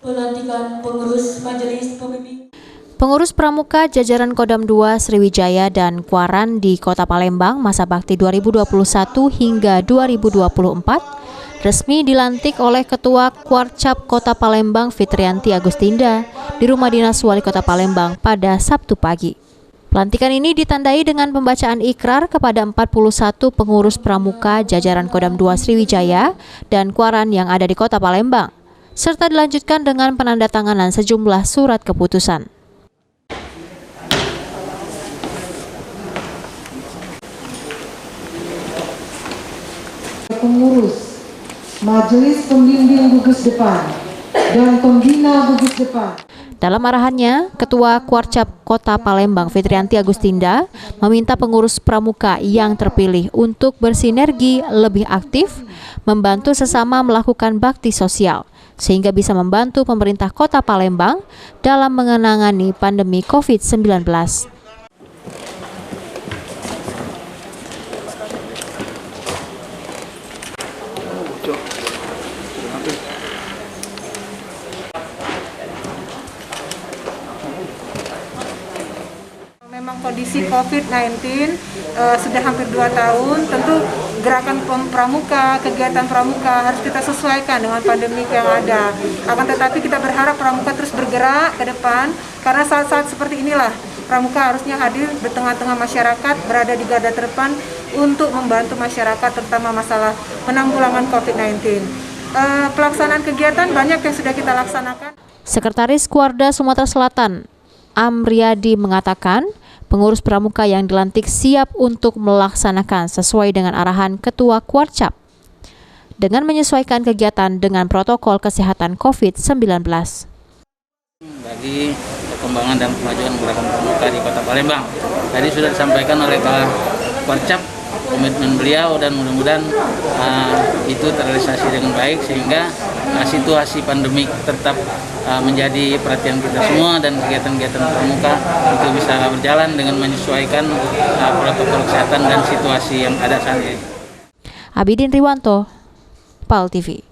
Pelantikan pengurus Majelis Pembimbing. Pengurus Pramuka jajaran Kodam 2 Sriwijaya dan Kuaran di Kota Palembang masa bakti 2021 hingga 2024 resmi dilantik oleh Ketua Kuarcap Kota Palembang Fitrianti Agustinda di Rumah Dinas Wali Kota Palembang pada Sabtu pagi. Pelantikan ini ditandai dengan pembacaan ikrar kepada 41 pengurus Pramuka jajaran Kodam 2 Sriwijaya dan Kuaran yang ada di Kota Palembang, serta dilanjutkan dengan penandatanganan sejumlah surat keputusan. Pengurus Majelis Pembimbing Gugus Depan dan Pembina Gugus Depan. Dalam arahannya, Ketua Kuarcap Kota Palembang Fitrianti Agustinda meminta pengurus Pramuka yang terpilih untuk bersinergi lebih aktif, membantu sesama melakukan bakti sosial, sehingga bisa membantu pemerintah Kota Palembang dalam menangani pandemi COVID-19. Memang kondisi COVID-19 sudah hampir 2 tahun, tentu gerakan pramuka, kegiatan pramuka harus kita sesuaikan dengan pandemi yang ada. Akan tetapi kita berharap pramuka terus bergerak ke depan, karena saat-saat seperti inilah pramuka harusnya hadir di tengah-tengah masyarakat, berada di garda terdepan untuk membantu masyarakat, terutama masalah penanggulangan COVID-19. Pelaksanaan kegiatan banyak yang sudah kita laksanakan. Sekretaris Kuarda Sumatera Selatan, Amriadi mengatakan, pengurus Pramuka yang dilantik siap untuk melaksanakan sesuai dengan arahan Ketua Kuarcap dengan menyesuaikan kegiatan dengan protokol kesehatan COVID-19. Bagi perkembangan dan kemajuan gerakan Pramuka di Kota Palembang, tadi sudah disampaikan oleh Pak Kuarcap komitmen beliau, dan mudah-mudahan itu terrealisasi dengan baik sehingga situasi pandemik tetap menjadi perhatian kita semua, dan kegiatan-kegiatan pramuka itu bisa berjalan dengan menyesuaikan protokol kesehatan dan situasi yang ada saat ini. Abidin Riwanto, PAL TV.